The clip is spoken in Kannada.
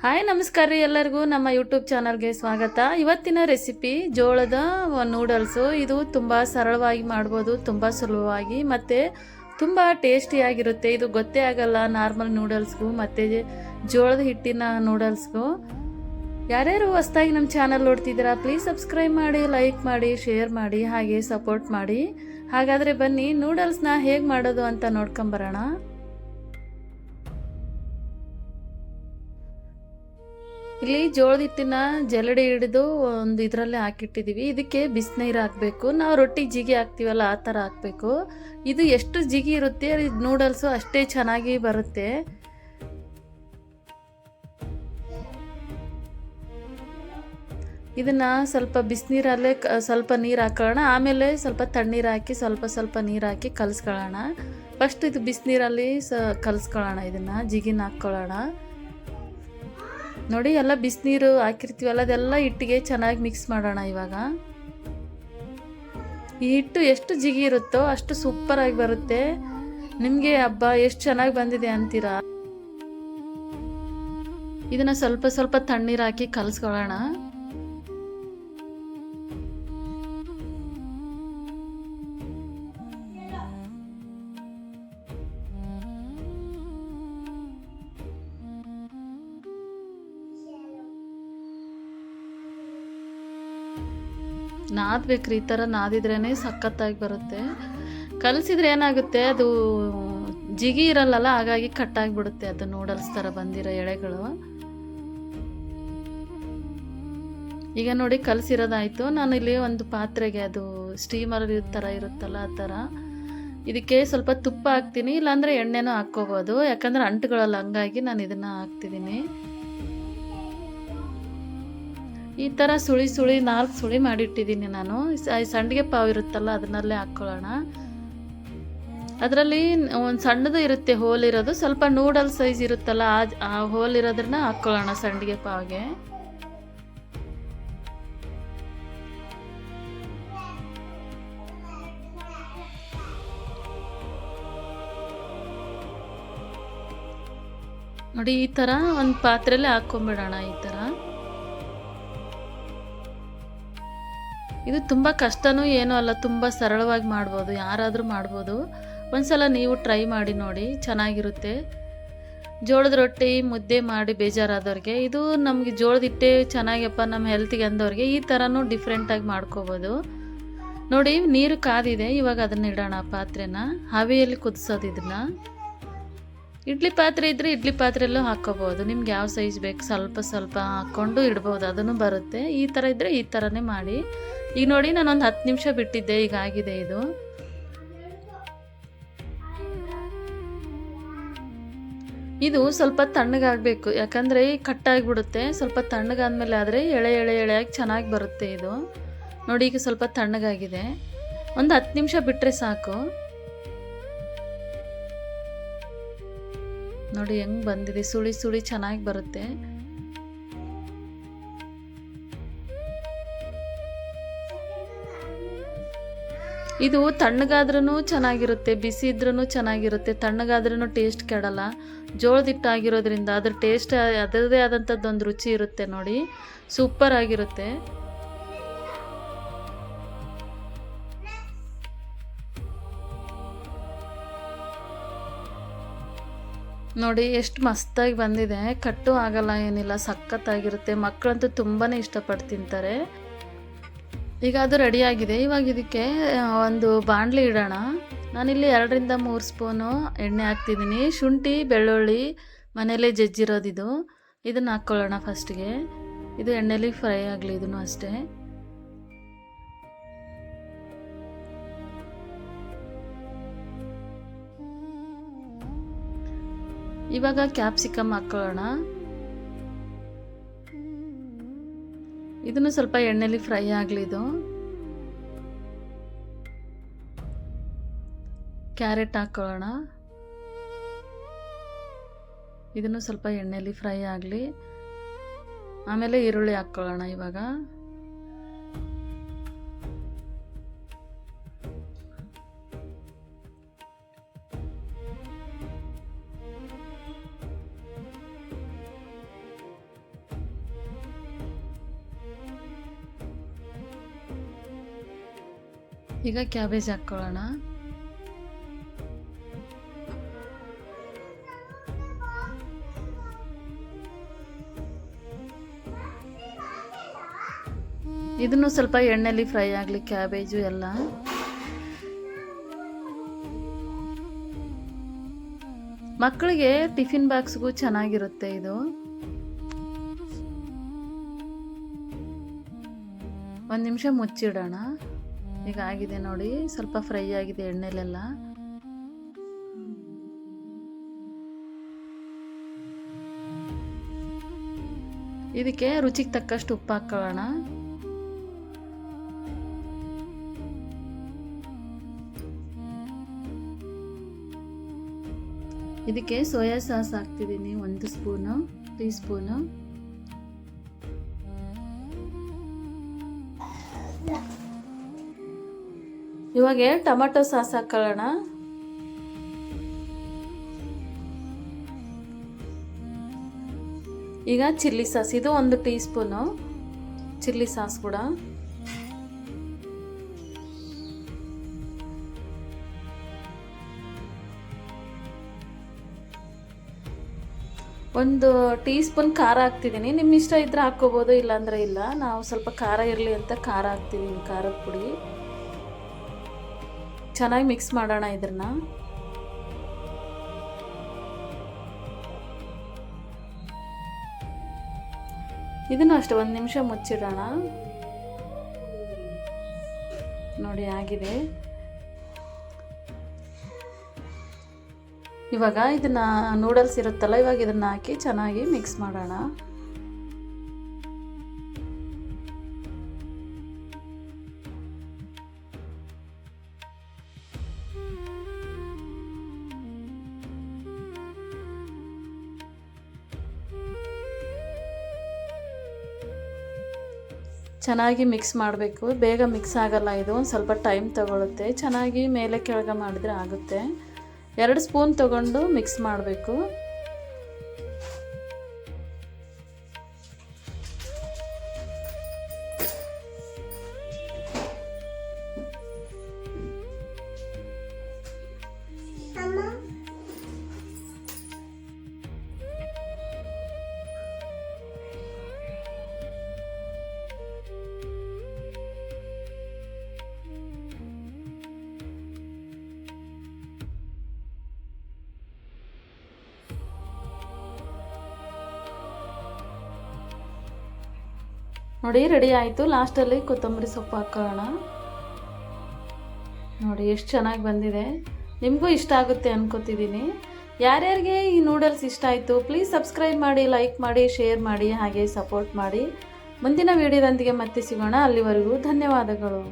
ಹಾಯ್ ನಮಸ್ಕಾರ ರೀ ಎಲ್ಲರಿಗೂ ನಮ್ಮ ಯೂಟ್ಯೂಬ್ ಚಾನಲ್ಗೆ ಸ್ವಾಗತ. ಇವತ್ತಿನ ರೆಸಿಪಿ ಜೋಳದ ನೂಡಲ್ಸು. ಇದು ತುಂಬ ಸರಳವಾಗಿ ಮಾಡ್ಬೋದು, ತುಂಬ ಸುಲಭವಾಗಿ ಮತ್ತು ತುಂಬ ಟೇಸ್ಟಿಯಾಗಿರುತ್ತೆ. ಇದು ಗೊತ್ತೇ ಆಗಲ್ಲ ನಾರ್ಮಲ್ ನೂಡಲ್ಸ್ಗೂ ಮತ್ತು ಜೋಳದ ಹಿಟ್ಟಿನ ನೂಡಲ್ಸ್ಗೂ. ಯಾರ್ಯಾರು ಹೊಸ್ದಾಗಿ ನಮ್ಮ ಚಾನಲ್ ನೋಡ್ತಿದ್ದೀರಾ ಪ್ಲೀಸ್ ಸಬ್ಸ್ಕ್ರೈಬ್ ಮಾಡಿ, ಲೈಕ್ ಮಾಡಿ, ಶೇರ್ ಮಾಡಿ, ಹಾಗೆ ಸಪೋರ್ಟ್ ಮಾಡಿ. ಹಾಗಾದರೆ ಬನ್ನಿ ನೂಡಲ್ಸ್ನ ಹೇಗೆ ಮಾಡೋದು ಅಂತ ನೋಡ್ಕೊಂಬರೋಣ. ಇಲ್ಲಿ ಜೋಳದ ಹಿಟ್ಟಿನ ಜಲಡಿ ಹಿಡಿದು ಒಂದು ಇದರಲ್ಲೇ ಹಾಕಿಟ್ಟಿದ್ದೀವಿ. ಇದಕ್ಕೆ ಬಿಸಿನೀರು ಹಾಕಬೇಕು. ನಾವು ರೊಟ್ಟಿಗೆ ಜಿಗಿ ಹಾಕ್ತೀವಲ್ಲ ಆ ಥರ ಹಾಕಬೇಕು. ಇದು ಎಷ್ಟು ಜಿಗಿ ಇರುತ್ತೆ ನೂಡಲ್ಸು ಅಷ್ಟೇ ಚೆನ್ನಾಗಿ ಬರುತ್ತೆ. ಇದನ್ನು ಸ್ವಲ್ಪ ಬಿಸಿನೀರಲ್ಲೇ ಸ್ವಲ್ಪ ನೀರು ಹಾಕೊಳ್ಳೋಣ. ಆಮೇಲೆ ಸ್ವಲ್ಪ ತಣ್ಣೀರು ಹಾಕಿ ಸ್ವಲ್ಪ ನೀರು ಹಾಕಿ ಕಲಿಸ್ಕೊಳ್ಳೋಣ. ಫಸ್ಟ್ ಇದು ಬಿಸಿನೀರಲ್ಲಿ ಕಲಿಸ್ಕೊಳ್ಳೋಣ. ಇದನ್ನು ಜಿಗಿನ ಹಾಕ್ಕೊಳ್ಳೋಣ. ನೋಡಿ, ಎಲ್ಲ ಬಿಸಿನೀರು ಹಾಕಿರ್ತೀವಲ್ಲ ಅದೆಲ್ಲ ಹಿಟ್ಟಿಗೆ ಚೆನ್ನಾಗಿ ಮಿಕ್ಸ್ ಮಾಡೋಣ. ಇವಾಗ ಈ ಹಿಟ್ಟು ಎಷ್ಟು ಜಿಗಿ ಇರುತ್ತೋ ಅಷ್ಟು ಸೂಪರಾಗಿ ಬರುತ್ತೆ. ನಿಮಗೆ ಹಬ್ಬ ಎಷ್ಟು ಚೆನ್ನಾಗಿ ಬಂದಿದೆ ಅಂತೀರಾ. ಇದನ್ನು ಸ್ವಲ್ಪ ತಣ್ಣೀರು ಹಾಕಿ ಕಲಿಸ್ಕೊಳ್ಳೋಣ. ನಾದಬೇಕ್ರಿ. ಈ ಥರ ನಾದಿದ್ರೇ ಸಖತ್ತಾಗಿ ಬರುತ್ತೆ. ಕಲಸಿದ್ರೆ ಏನಾಗುತ್ತೆ, ಅದು ಜಿಗಿ ಇರಲ್ಲಲ್ಲ, ಹಾಗಾಗಿ ಕಟ್ಟಾಗಿಬಿಡುತ್ತೆ. ಅದು ನೂಡಲ್ಸ್ ಥರ ಬಂದಿರೋ ಎಳೆಗಳು. ಈಗ ನೋಡಿ ಕಲಸಿರೋದಾಯಿತು. ನಾನು ಇಲ್ಲಿ ಒಂದು ಪಾತ್ರೆಗೆ, ಅದು ಸ್ಟೀಮರ್ ಥರ ಇರುತ್ತಲ್ಲ ಆ ಥರ, ಇದಕ್ಕೆ ಸ್ವಲ್ಪ ತುಪ್ಪ ಹಾಕ್ತೀನಿ, ಇಲ್ಲಾಂದರೆ ಎಣ್ಣೆನೂ ಹಾಕ್ಕೋಬೋದು. ಯಾಕಂದರೆ ಅಂಟುಗಳಲ್ಲ, ಹಂಗಾಗಿ ನಾನು ಇದನ್ನು ಹಾಕ್ತಿದ್ದೀನಿ. ಈ ಥರ ಸುಳಿ 4 ಸುಳಿ ಮಾಡಿಟ್ಟಿದ್ದೀನಿ ನಾನು. ಸಂಡಿಗೆ ಪಾವು ಇರುತ್ತಲ್ಲ ಅದನ್ನಲ್ಲೇ ಹಾಕ್ಕೊಳ್ಳೋಣ. ಅದರಲ್ಲಿ ಒಂದು ಸಣ್ಣದು ಇರುತ್ತೆ ಹೋಲ್ ಇರೋದು, ಸ್ವಲ್ಪ ನೂಡಲ್ ಸೈಜ್ ಇರುತ್ತಲ್ಲ ಆ ಹೋಲ್ ಇರೋದನ್ನ ಹಾಕ್ಕೊಳ್ಳೋಣ ಸಂಡಿಗೆ ಪಾವಿಗೆ. ನೋಡಿ, ಈ ಥರ ಒಂದು ಪಾತ್ರೆಯಲ್ಲಿ ಹಾಕ್ಕೊಂಬಿಡೋಣ. ಈ ಥರ ಇದು ತುಂಬ ಕಷ್ಟನೂ ಏನೂ ಅಲ್ಲ, ತುಂಬ ಸರಳವಾಗಿ ಮಾಡ್ಬೋದು, ಯಾರಾದರೂ ಮಾಡ್ಬೋದು. ಒಂದ್ಸಲ ನೀವು ಟ್ರೈ ಮಾಡಿ ನೋಡಿ, ಚೆನ್ನಾಗಿರುತ್ತೆ. ಜೋಳದ ರೊಟ್ಟಿ ಮುದ್ದೆ ಮಾಡಿ ಬೇಜಾರಾದವ್ರಿಗೆ, ಇದು ನಮಗೆ ಜೋಳದ ಹಿಟ್ಟೆ ಚೆನ್ನಾಗಪ್ಪ ನಮ್ಮ ಹೆಲ್ತಿಗೆ ಅಂದವ್ರಿಗೆ ಈ ಥರನೂ ಡಿಫ್ರೆಂಟಾಗಿ ಮಾಡ್ಕೋಬೋದು. ನೋಡಿ, ನೀರು ಕಾದಿದೆ. ಇವಾಗ ಅದನ್ನ ಇಡೋಣ ಪಾತ್ರೆನ. ಹವೆಯಲ್ಲಿ ಕುದಿಸೋದು ಇದನ್ನು. ಇಡ್ಲಿ ಪಾತ್ರೆ ಇದ್ದರೆ ಇಡ್ಲಿ ಪಾತ್ರೆಯಲ್ಲೂ ಹಾಕ್ಕೋಬೋದು. ನಿಮ್ಗೆ ಯಾವ ಸೈಜ್ ಬೇಕು ಸ್ವಲ್ಪ ಹಾಕ್ಕೊಂಡು ಇಡ್ಬೋದು, ಅದನ್ನು ಬರುತ್ತೆ. ಈ ಥರ ಇದ್ದರೆ ಈ ಥರನೇ ಮಾಡಿ. ಈಗ ನೋಡಿ, ನಾನೊಂದು 10 ನಿಮಿಷ ಬಿಟ್ಟಿದ್ದೆ, ಈಗ ಆಗಿದೆ ಇದು. ಇದು ಸ್ವಲ್ಪ ತಣ್ಣಗಾಗಬೇಕು, ಯಾಕಂದರೆ ಕಟ್ಟಾಗಿಬಿಡುತ್ತೆ. ಸ್ವಲ್ಪ ತಣ್ಣಗಾದ್ಮೇಲೆ ಆದರೆ ಎಳೆಯಾಗಿ ಚೆನ್ನಾಗಿ ಬರುತ್ತೆ ಇದು. ನೋಡಿ, ಈಗ ಸ್ವಲ್ಪ ತಣ್ಣಗಾಗಿದೆ. ಒಂದು 10 ನಿಮಿಷ ಬಿಟ್ಟರೆ ಸಾಕು. ನೋಡಿ ಹೆಂಗೆ ಬಂದಿದೆ, ಸುಳಿ ಚೆನ್ನಾಗಿ ಬರುತ್ತೆ. ಇದು ತಣ್ಣಗಾದ್ರೂ ಚೆನ್ನಾಗಿರುತ್ತೆ, ಬಿಸಿ ಇದ್ರೂ ಚೆನ್ನಾಗಿರುತ್ತೆ. ತಣ್ಣಗಾದ್ರೂ ಟೇಸ್ಟ್ ಕೆಡಲ್ಲ. ಜೋಳದ ಹಿಟ್ಟು ಆಗಿರೋದ್ರಿಂದ ಅದ್ರ ಟೇಸ್ಟ್ ಅದರದೇ ಆದಂಥದ್ದೊಂದು ರುಚಿ ಇರುತ್ತೆ. ನೋಡಿ, ಸೂಪರ್ ಆಗಿರುತ್ತೆ. ನೋಡಿ ಎಷ್ಟು ಮಸ್ತಾಗಿ ಬಂದಿದೆ. ಕಟ್ಟು ಆಗಲ್ಲ, ಏನಿಲ್ಲ, ಸಖತ್ತಾಗಿರುತ್ತೆ. ಮಕ್ಕಳಂತೂ ತುಂಬಾ ಇಷ್ಟಪಟ್ಟು ತಿಂತಾರೆ. ಈಗ ಅದು ರೆಡಿಯಾಗಿದೆ. ಇವಾಗ ಇದಕ್ಕೆ ಒಂದು ಬಾಣಲಿ ಇಡೋಣ. ನಾನಿಲ್ಲಿ 2ರಿಂದ 3 ಸ್ಪೂನು ಎಣ್ಣೆ ಹಾಕ್ತಿದ್ದೀನಿ. ಶುಂಠಿ ಬೆಳ್ಳುಳ್ಳಿ ಮನೇಲೇ ಜಜ್ಜಿರೋದಿದು, ಇದನ್ನು ಹಾಕ್ಕೊಳ್ಳೋಣ ಫಸ್ಟ್ಗೆ. ಇದು ಎಣ್ಣೆಲಿ ಫ್ರೈ ಆಗಲಿ, ಇದನ್ನು ಅಷ್ಟೇ. ಇವಾಗ ಕ್ಯಾಪ್ಸಿಕಮ್ ಹಾಕ್ಕೊಳ್ಳೋಣ. ಇದನ್ನು ಸ್ವಲ್ಪ ಎಣ್ಣೆಲಿ ಫ್ರೈ ಆಗಲಿ. ಇದು ಕ್ಯಾರೆಟ್ ಹಾಕ್ಕೊಳ್ಳೋಣ. ಇದನ್ನು ಸ್ವಲ್ಪ ಎಣ್ಣೆಲಿ ಫ್ರೈ ಆಗಲಿ. ಆಮೇಲೆ ಈರುಳ್ಳಿ ಹಾಕ್ಕೊಳ್ಳೋಣ. ಇವಾಗ ಈಗ ಕ್ಯಾಬೇಜ್ ಹಾಕ್ಕೊಳ್ಳೋಣ. ಇದನ್ನು ಸ್ವಲ್ಪ ಎಣ್ಣೆಲಿ ಫ್ರೈ ಆಗಲಿ ಕ್ಯಾಬೇಜು ಎಲ್ಲ. ಮಕ್ಕಳಿಗೆ ಟಿಫಿನ್ ಬಾಕ್ಸ್ಗೂ ಚೆನ್ನಾಗಿರುತ್ತೆ ಇದು. ಒಂದು ನಿಮಿಷ ಮುಚ್ಚಿಡೋಣ. ಈಗ ಆಗಿದೆ ನೋಡಿ, ಸ್ವಲ್ಪ ಫ್ರೈ ಆಗಿದೆ ಎಣ್ಣೆಲೆಲ್ಲ. ಇದಕ್ಕೆ ರುಚಿಗೆ ತಕ್ಕಷ್ಟು ಉಪ್ಪು ಹಾಕೊಳ್ಳೋಣ. ಇದಕ್ಕೆ ಸೋಯಾ ಸಾಸ್ ಹಾಕ್ತಿದ್ದೀನಿ 1 ಟೀ ಸ್ಪೂನು. ಇವಾಗ ಟೊಮೆಟೊ ಸಾಸ್ ಹಾಕೊಳ್ಳೋಣ. ಈಗ ಚಿಲ್ಲಿ ಸಾಸ್, ಇದು 1 ಟೀ ಸ್ಪೂನು ಚಿಲ್ಲಿ ಸಾಸ್ ಕೂಡ. ಒಂದು ಟೀ ಸ್ಪೂನ್ ಖಾರ ಹಾಕ್ತಿದ್ದೀನಿ. ನಿಮ್ಮ ಇಷ್ಟ ಇದ್ರೆ ಹಾಕ್ಕೋಬೋದು, ಇಲ್ಲಾಂದರೆ ಇಲ್ಲ. ನಾವು ಸ್ವಲ್ಪ ಖಾರ ಇರಲಿ ಅಂತ ಖಾರ ಹಾಕ್ತಿದ್ದೀನಿ, ಖಾರದ ಪುಡಿ. ಚೆನ್ನಾಗಿ ಮಿಕ್ಸ್ ಮಾಡೋಣ ಇದನ್ನ. ಇದನ್ನು ಅಷ್ಟೇ 1 ನಿಮಿಷ ಮುಚ್ಚಿಡೋಣ. ನೋಡಿ ಆಗಿದೆ. ಇವಾಗ ಇದನ್ನ ನೂಡಲ್ಸ್ ಇರುತ್ತಲ್ಲ, ಇವಾಗ ಇದನ್ನ ಹಾಕಿ ಚೆನ್ನಾಗಿ ಮಿಕ್ಸ್ ಮಾಡೋಣ. ಚೆನ್ನಾಗಿ ಮಿಕ್ಸ್ ಮಾಡಬೇಕು. ಬೇಗ ಮಿಕ್ಸ್ ಆಗಲ್ಲ ಇದು, ಒಂದು ಸ್ವಲ್ಪ ಟೈಮ್ ತಗೊಳುತ್ತೆ. ಚೆನ್ನಾಗಿ ಮೇಲೆ ಕೆಳಗೆ ಮಾಡಿದ್ರೆ ಆಗುತ್ತೆ. 2 ಸ್ಪೂನ್ ತಗೊಂಡು ಮಿಕ್ಸ್ ಮಾಡಬೇಕು. ನೋಡಿ ರೆಡಿ ಆಯಿತು. ಲಾಸ್ಟಲ್ಲಿ ಕೊತ್ತಂಬರಿ ಸೊಪ್ಪು ಹಾಕೋಣ. ನೋಡಿ ಎಷ್ಟು ಚೆನ್ನಾಗಿ ಬಂದಿದೆ. ನಿಮಗೂ ಇಷ್ಟ ಆಗುತ್ತೆ ಅನ್ಕೋತಿದ್ದೀನಿ. ಯಾರ್ಯಾರಿಗೆ ಈ ನೂಡಲ್ಸ್ ಇಷ್ಟ ಆಯಿತು ಪ್ಲೀಸ್ ಸಬ್ಸ್ಕ್ರೈಬ್ ಮಾಡಿ, ಲೈಕ್ ಮಾಡಿ, ಶೇರ್ ಮಾಡಿ, ಹಾಗೆ ಸಪೋರ್ಟ್ ಮಾಡಿ. ಮುಂದಿನ ವಿಡಿಯೋದೊಂದಿಗೆ ಮತ್ತೆ ಸಿಗೋಣ. ಅಲ್ಲಿವರೆಗೂ ಧನ್ಯವಾದಗಳು.